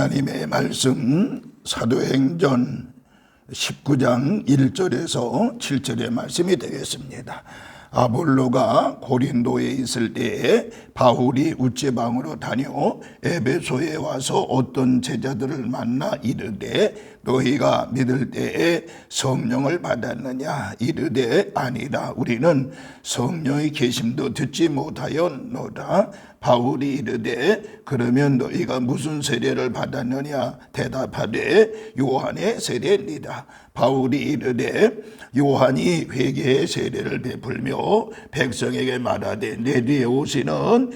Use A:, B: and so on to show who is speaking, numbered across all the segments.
A: 하나님의 말씀 사도행전 19장 1절에서 7절의 말씀이 되겠습니다. 아볼로가 고린도에 있을 때에 바울이 우체방으로 다녀 에베소에 와서 어떤 제자들을 만나 이르되 너희가 믿을 때에 성령을 받았느냐 이르되 아니라 우리는 성령의 계심도 듣지 못하였노라. 바울이 이르되 그러면 너희가 무슨 세례를 받았느냐 대답하되 요한의 세례니라. 바울이 이르되 요한이 회개의 세례를 베풀며 백성에게 말하되 내 뒤에 오시는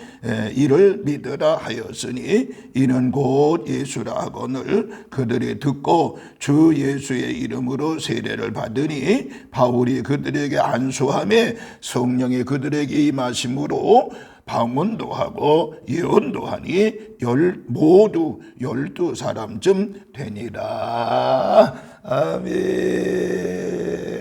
A: 이를 믿으라 하였으니 이는 곧 예수라 하거늘 그들이 듣고 주 예수의 이름으로 세례를 받으니 바울이 그들에게 안수하며 성령이 그들에게 임하심으로 방언도 하고 예언도 하니 모두 12사람쯤 되니라. 아멘.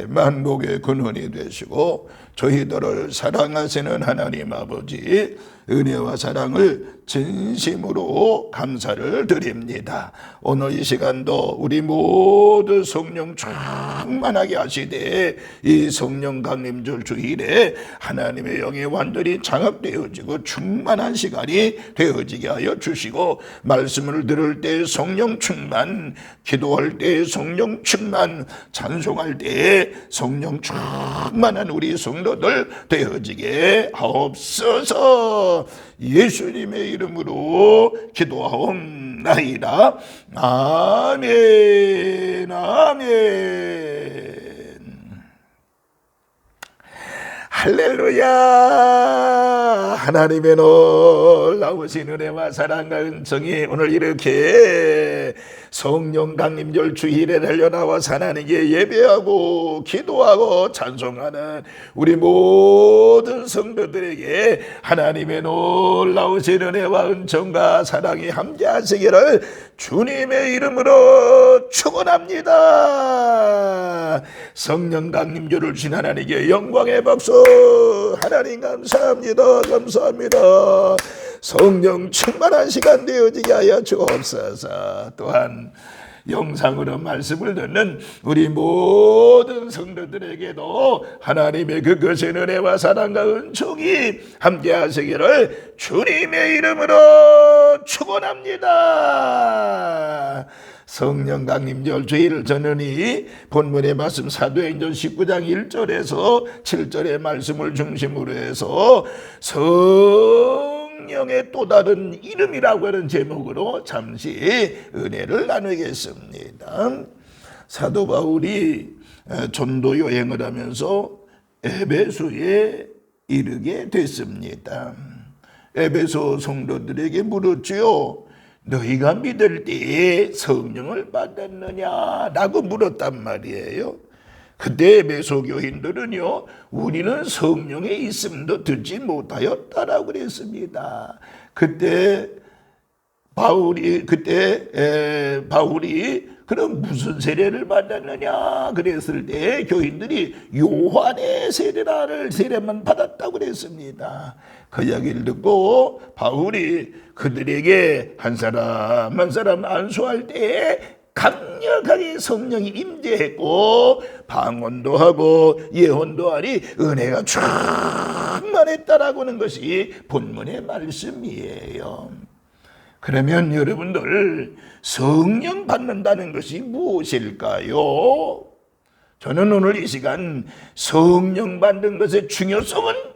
A: 만복의 근원이 되시고 저희들을 사랑하시는 하나님 아버지 은혜와 사랑을 진심으로 감사를 드립니다. 오늘 이 시간도 우리 모두 성령 충만하게 하시되 이 성령 강림절 주일에 하나님의 영이 완전히 장악되어지고 충만한 시간이 되어지게 하여 주시고 말씀을 들을 때 성령 충만, 기도할 때 성령 충만, 찬송할 때 성령 충만한 우리 성도들 되어지게 하옵소서. 예수님의 이름으로 기도하옵나이다. 아멘. 아멘. 할렐루야. 하나님의 놀라우신 은혜와 사랑과 은총이 오늘 이렇게 성령 강림절 주일에 달려나와서 하나님께 예배하고 기도하고 찬송하는 우리 모든 성도들에게 하나님의 놀라우신 은혜와 은총과 사랑이 함께하시기를 주님의 이름으로 축원합니다. 성령 강림절을 주신 하나님께 영광의 박수. 하나님 감사합니다. 감사합니다. 성령 충만한 시간 되어지게 하여 주옵소서. 또한 영상으로 말씀을 듣는 우리 모든 성도들에게도 하나님의 그 거센 은혜와 사랑과 은총이 함께 하시기를 주님의 이름으로 축원합니다. 성령 강림절 주일 전하니 본문의 말씀 사도행전 19장 1절에서 7절의 말씀을 중심으로 해서 성령의 또 다른 이름이라고 하는 제목으로 잠시 은혜를 나누겠습니다. 사도 바울이 전도 여행을 하면서 에베소에 이르게 됐습니다. 에베소 성도들에게 물었지요. 너희가 믿을 때에 성령을 받았느냐라고 물었단 말이에요. 그때 에베소 교인들은요, 우리는 성령의 있음도 듣지 못하였다라고 그랬습니다. 그때 바울이 그럼 무슨 세례를 받았느냐 그랬을 때 교인들이 요한의 세례만 받았다고 그랬습니다. 그 이야기를 듣고 바울이 그들에게 한 사람 한 사람 안수할 때 강력하게 성령이 임재했고 방언도 하고 예언도 하니 은혜가 충만했다라고 하는 것이 본문의 말씀이에요. 그러면 여러분들 성령 받는다는 것이 무엇일까요? 저는 오늘 이 시간 성령 받는 것의 중요성은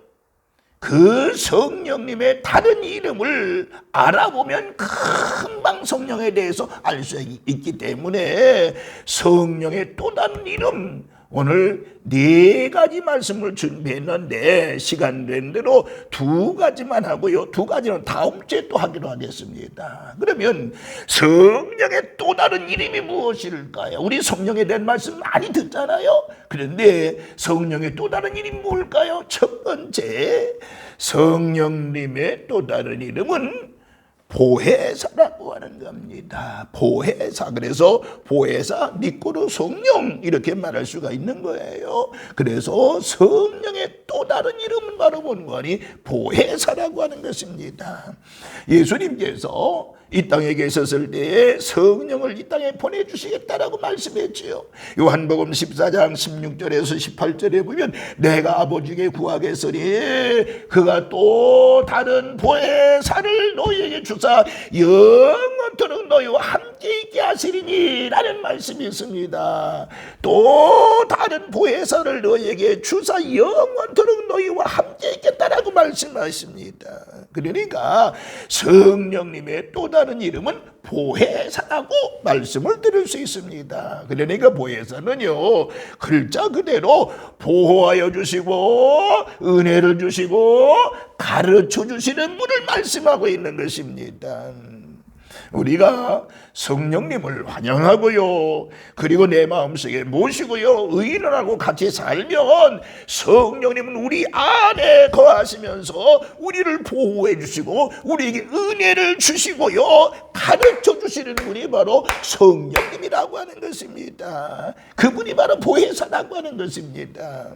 A: 그 성령님의 다른 이름을 알아보면 금방 성령에 대해서 알 수 있기 때문에 성령의 또 다른 이름, 오늘 4가지 말씀을 준비했는데 시간 된 대로 2가지만 하고요. 2가지는 다음 주에 또 하기로 하겠습니다. 그러면 성령의 또 다른 이름이 무엇일까요? 우리 성령에 대한 말씀 많이 듣잖아요. 그런데 성령의 또 다른 이름이 뭘까요? 첫 번째, 성령님의 또 다른 이름은 보혜사라고 하는 겁니다. 보혜사. 그래서 보혜사, 니꼬르 성령 이렇게 말할 수가 있는 거예요. 그래서 성령의 또 다른 이름은 바로 뭔가니 보혜사라고 하는 것입니다. 예수님께서 이 땅에 계셨을 때에 성령을 이 땅에 보내주시겠다라고 말씀했지요. 요한복음 14장 16절에서 18절에 보면 내가 아버지께 구하겠으니 그가 또 다른 보혜사를 너희에게 주사 영원토록 너희와 함께 있게 하시리니 라는 말씀이 있습니다. 또 다른 보혜사를 너희에게 주사 영원토록 너희와 함께 있겠다라고 말씀하십니다. 그러니까 성령님의 또 다른 이름은 보혜사라고 말씀을 드릴 수 있습니다. 그러니까 보혜사는요, 글자 그대로 보호하여 주시고 은혜를 주시고 가르쳐 주시는 분을 말씀하고 있는 것입니다. 우리가 성령님을 환영하고요, 그리고 내 마음속에 모시고요, 의인하고 같이 살면 성령님은 우리 안에 거하시면서 우리를 보호해 주시고 우리에게 은혜를 주시고요, 가르쳐 주시는 분이 바로 성령님이라고 하는 것입니다. 그분이 바로 보혜사라고 하는 것입니다.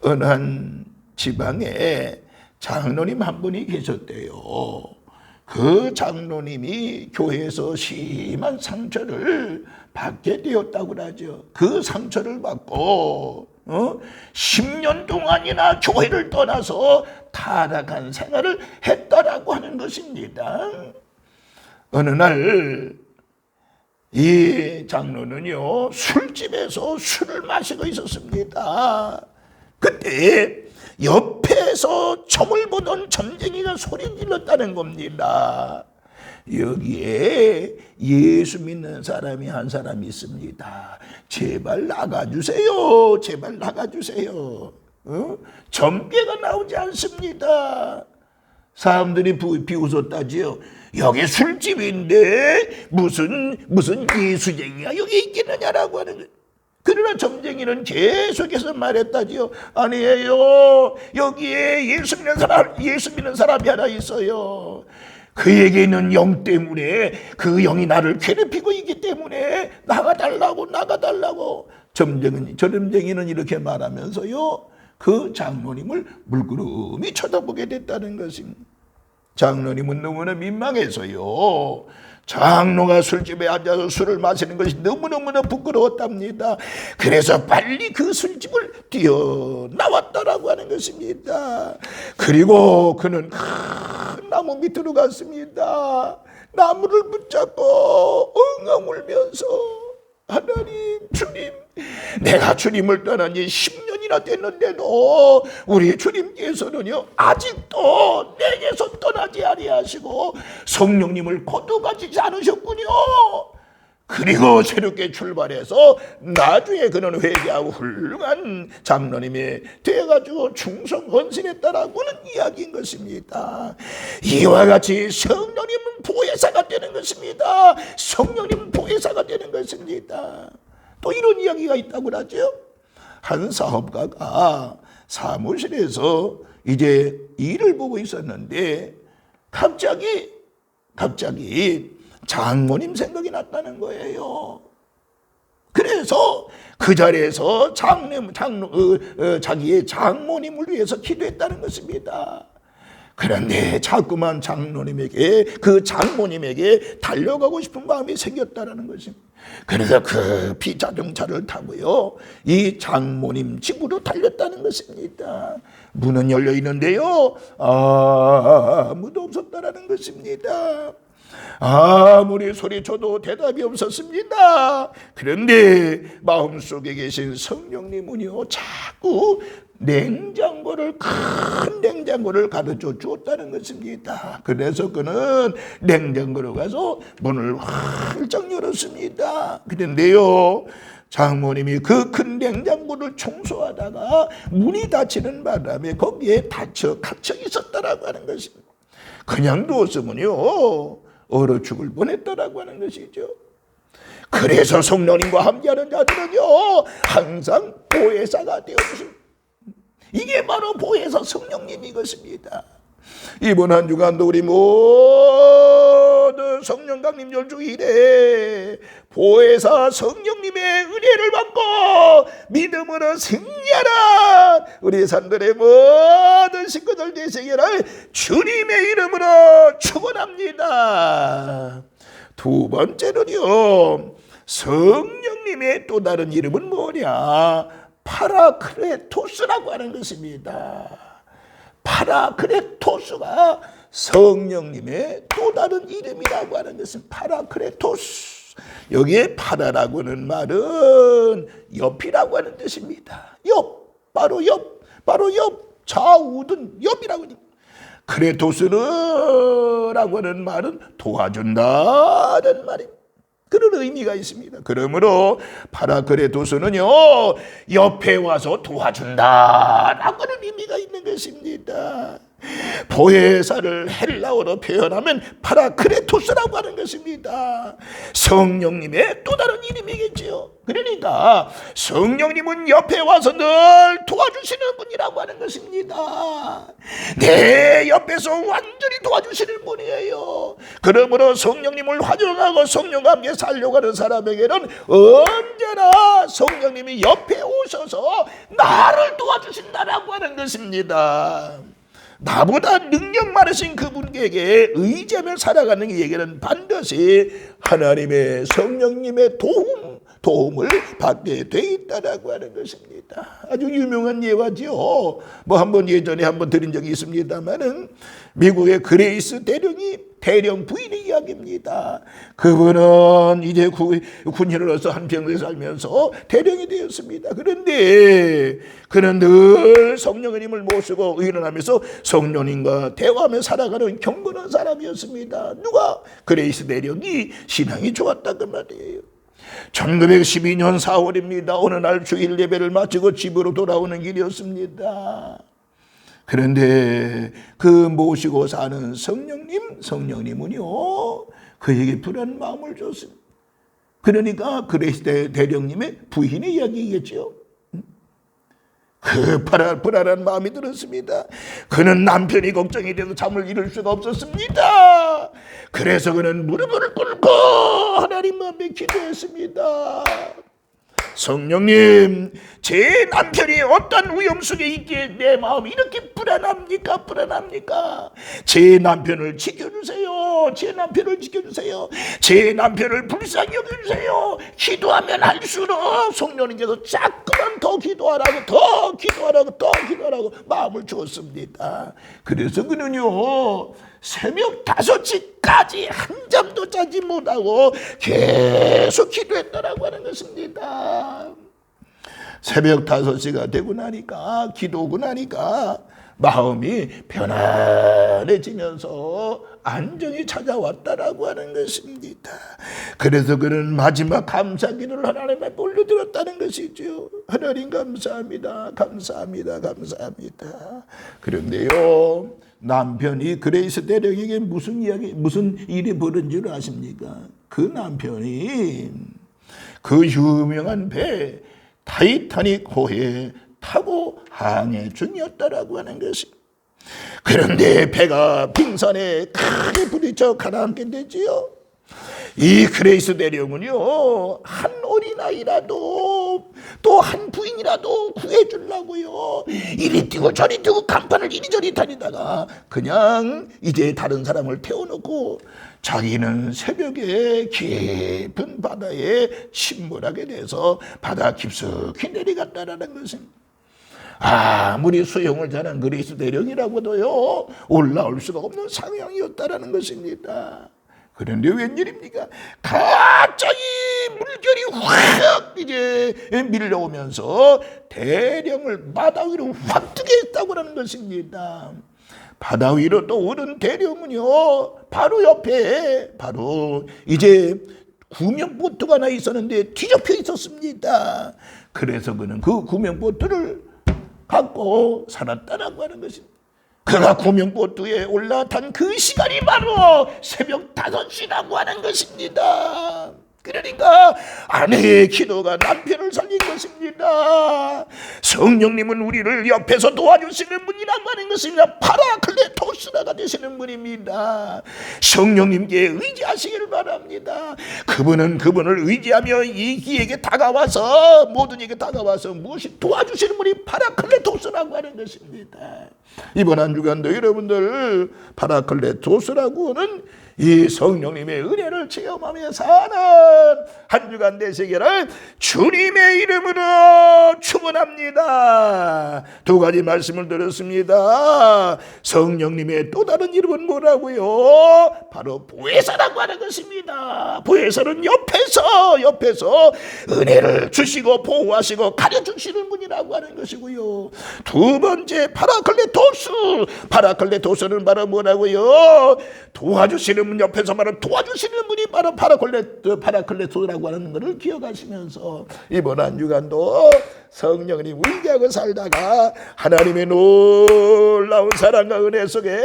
A: 어느 한 지방에 장로님 한 분이 계셨대요. 그 장로님이 교회에서 심한 상처를 받게 되었다고 하죠. 그 상처를 받고 10년 동안이나 교회를 떠나서 타락한 생활을 했다라고 하는 것입니다. 어느 날 이 장로는요, 술집에서 술을 마시고 있었습니다. 그때 옆에서 점을 보던 점쟁이가 소리 질렀다는 겁니다. 여기에 예수 믿는 사람이 한 사람이 있습니다. 제발 나가주세요. 제발 나가주세요. 점괘가 나오지 않습니다. 사람들이 비웃었다지요. 여기 술집인데 무슨 예수쟁이가 여기 있겠느냐라고 하는 거예요. 그러나 점쟁이는 계속해서 말했다지요. 아니에요. 여기에 예수 믿는 사람이 하나 있어요. 그에게 있는 영 때문에 그 영이 나를 괴롭히고 있기 때문에 나가달라고. 점쟁이는 이렇게 말하면서요, 그 장로님을 물끄러미 쳐다보게 됐다는 것입니다. 장로님은 너무나 민망해서요, 장로가 술집에 앉아서 술을 마시는 것이 너무너무나 부끄러웠답니다. 그래서 빨리 그 술집을 뛰어나왔다라고 하는 것입니다. 그리고 그는 큰 나무 밑으로 갔습니다. 나무를 붙잡고 엉엉 울면서 하나님, 주님, 내가 주님을 떠난 지 10년이나 됐는데도 우리 주님께서는요, 아직도 내게서 떠나지 아니하시고 성령님을 거두가지지 않으셨군요. 그리고 새롭게 출발해서 나중에 그는 회개하고 훌륭한 장로님이 되어가지고 충성 헌신했다라고는 이야기인 것입니다. 이와 같이 성령님은 보혜사가 되는 것입니다. 성령님은 보혜사가 되는 것입니다. 또 이런 이야기가 있다고 하죠. 한 사업가가 사무실에서 이제 일을 보고 있었는데 갑자기 장모님 생각이 났다는 거예요. 그래서 그 자리에서 자기의 장모님을 위해서 기도했다는 것입니다. 그런데 자꾸만 그 장모님에게 달려가고 싶은 마음이 생겼다는 것입니다. 그래서 급히 자동차를 타고요, 이 장모님 집으로 달렸다는 것입니다. 문은 열려 있는데요, 아무도 없었다라는 것입니다. 아무리 소리쳐도 대답이 없었습니다. 그런데 마음속에 계신 성령님은요, 자꾸 큰 냉장고를 가르쳐 주었다는 것입니다. 그래서 그는 냉장고로 가서 문을 활짝 열었습니다. 그런데요, 장모님이 그 큰 냉장고를 청소하다가 문이 닫히는 바람에 거기에 갇혀 있었다라고 하는 것입니다. 그냥 두었으면요, 얼어 죽을 뻔했다라고 하는 것이죠. 그래서 성령님과 함께하는 자들은요, 항상 보혜사가 되어주십니다. 이게 바로 보혜사 성령님이 것입니다. 이번 한 주간도 우리 모든 모든 성령 강림 열주일에 보혜사 성령님의 은혜를 받고 믿음으로 승리하라. 우리 산들의 모든 식구들 되시기를 주님의 이름으로 축원합니다. 두 번째는요, 성령님의 또 다른 이름은 뭐냐? 파라크레토스라고 하는 것입니다. 파라크레토스가 성령님의 또 다른 이름이라고 하는 것은 파라크레토스. 여기에 파라라고 하는 말은 옆이라고 하는 뜻입니다. 옆, 바로 옆, 바로 옆, 좌우든 옆이라고 합니다. 크레토스라고 하는 말은 도와준다는 말입니다. 그런 의미가 있습니다. 그러므로 파라크레토스는요, 옆에 와서 도와준다라고 하는 의미가 있는 것입니다. 보혜사를 헬라어로 표현하면 파라크레토스라고 하는 것입니다. 성령님의 또 다른 이름이겠지요. 그러니까 성령님은 옆에 와서 늘 도와주시는 분이라고 하는 것입니다. 내 옆에서 완전히 도와주시는 분이에요. 그러므로 성령님을 환영하고 성령과 함께 살려고 하는 사람에게는 언제나 성령님이 옆에 오셔서 나를 도와주신다라고 하는 것입니다. 나보다 능력 많으신 그분에게 의지하며 살아가는 이에게는 반드시 하나님의 성령님의 도움을 받게 돼 있다라고 하는 것입니다. 아주 유명한 예화지요. 뭐 한번 예전에 한번 드린 적이 있습니다만은 미국의 그레이스 대령 부인의 이야기입니다. 그분은 이제 군인으로서 한평생에 살면서 대령이 되었습니다. 그런데 그는 늘 성령의 힘을 모시고 의논하면서 성령님과 대화하며 살아가는 경건한 사람이었습니다. 누가? 그레이스 대령이 신앙이 좋았다고 말이에요. 1912년 4월입니다. 어느 날 주일 예배를 마치고 집으로 돌아오는 길이었습니다. 그런데 그 모시고 사는 성령님은요, 그에게 불안한 마음을 줬습니다. 그러니까 그레이스 대령님의 부인의 이야기겠죠. 그 불안한 마음이 들었습니다. 그는 남편이 걱정이 돼서 잠을 이룰 수가 없었습니다. 그래서 그는 무릎을 꿇고 하나님 앞에 기도했습니다. 성령님, 제 남편이 어떤 위험 속에 있기에 내 마음이 이렇게 불안합니까? 제 남편을 지켜주세요. 제 남편을 불쌍히 여겨주세요. 기도하면 할수록 성령님께서 자꾸만 더 기도하라고 마음을 주었습니다. 그래서 그는요, 새벽 5시까지 한 잠도 자지 못하고 계속 기도했다라고 하는 것입니다. 새벽 5시가 되고 나니까, 기도하고 나니까 마음이 편안해지면서 안정이 찾아왔다라고 하는 것입니다. 그래서 그는 마지막 감사기도를 하나님 앞에 올려드렸다는 것이죠. 하나님 감사합니다. 그런데요, 남편이 그레이스 대령에게 무슨 일이 벌어진 줄 아십니까? 그 남편이 그 유명한 배 타이타닉 호에 타고 항해 중이었다라고 하는 것입니다. 그런데 배가 빙산에 크게 부딪혀 가라앉게 되지요. 이 그레이스 대령은요, 한 어린아이라도 또 한 부인이라도 구해주려고요, 이리 뛰고 저리 뛰고 간판을 이리저리 다니다가 그냥 이제 다른 사람을 태워놓고 자기는 새벽에 깊은 바다에 침몰하게 돼서 바다 깊숙이 내려갔다라는 것입니다. 아무리 수영을 잘한 그레이스 대령이라고도요, 올라올 수가 없는 상황이었다라는 것입니다. 그런데 웬일입니까? 갑자기 물결이 확 이제 밀려오면서 대령을 바다 위로 확 뜨게 했다고 하는 것입니다. 바다 위로 또 오른 대령은요, 바로 옆에 이제 구명보트가 하나 있었는데 뒤덮여 있었습니다. 그래서 그는 그 구명보트를 갖고 살았다라고 하는 것입니다. 그가 구명보트에 올라탄 그 시간이 바로 새벽 5시라고 하는 것입니다. 그러니까 아내의 기도가 남편을 살린 것입니다. 성령님은 우리를 옆에서 도와주시는 분이라고 하는 것입니다. 파라클레토스라가 되시는 분입니다. 성령님께 의지하시기를 바랍니다. 그분을 의지하며 이에게 다가와서 모든 이에게 다가와서 무엇이 도와주시는 분이 파라클레토스라고 하는 것입니다. 이번 한 주간도 여러분들 파라클레토스라고는 이 성령님의 은혜를 체험하며 사는 한 주간 되시기를 주님의 이름으로 축원합니다. 두 가지 말씀을 들었습니다. 성령님의 또 다른 이름은 뭐라고요? 바로 보혜사라고 하는 것입니다. 보혜사는 옆에서 은혜를 주시고 보호하시고 가르쳐주시는 분이라고 하는 것이고요. 두 번째 파라클레토스는 바로 뭐라고요? 도와주시는 분, 옆에서 바로 도와주시는 분이 바로 파라클레토라고 하는 것을 기억하시면서 이번 한 주간도 성령님 의지하고 살다가 하나님의 놀라운 사랑과 은혜 속에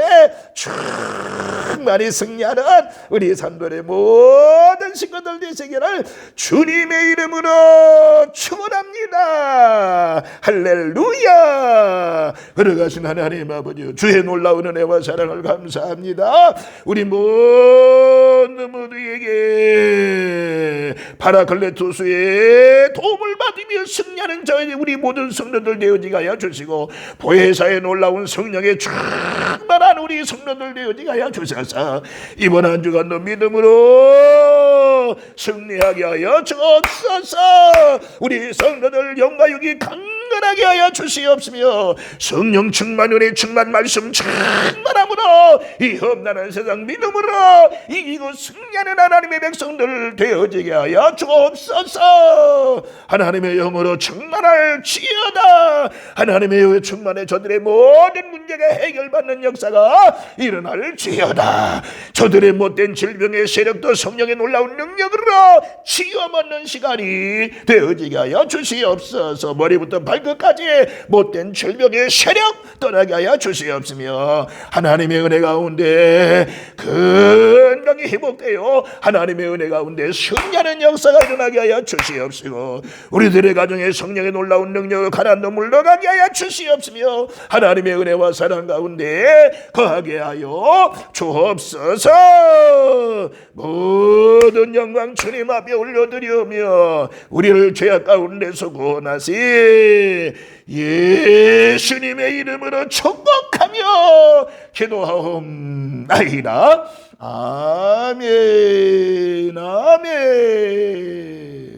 A: 충만히 승리하는 우리 산돌의 모든 친구들 되시기를 주님의 이름으로 축원합니다. 할렐루야. 걸어가신 하나님 아버지, 주의 놀라운 은혜와 사랑을 감사합니다. 우리 모두에게 파라클레토스의 도움을 받으며 승리하는 저희 우리 모든 성도들 되어지게 하여 주시고, 보혜사의 놀라운 성령의 충만한 우리 성도들 되어지게 하여 주셔서 이번 한 주간도 믿음으로 승리하게 하여 주옵소서. 우리 성도들 영과 육이 강건하게 하여 주시옵시며 성령 충만, 은혜 충만, 말씀 충만함으로 이 험난한 세상 믿음으로 이기고 승리하는 하나님의 백성들 되어지게 하여 주옵소서. 하나님의 영으로 충만할지어다. 하나님의 영으로 충만해 저들의 모든 문제가 해결받는 역사가 일어날지어다. 저들의 못된 질병의 세력도 성령의 놀라운 능력으로 치유받는 시간이 되어지게 하여 주시옵소서. 머리부터 발끝까지 못된 질병의 세력 떠나게 하여 주시옵시며 하나님의 은혜 가운데 건강이 회복되어 하나님의 은혜 가운데 승리하는 역사가 일어나게 하여 주시옵시고, 우리들의 가정에 성령의 놀라운 능력을 가난도 물러가게 하여 주시옵시며 하나님의 은혜와 사랑 가운데 거하게 하여 주옵소서. 모든 영광 주님 앞에 올려드리오며 우리를 죄악 가운데서 구원하시 예수님의 이름으로 축복하며 기도하옵나이다. 아멘. 아멘.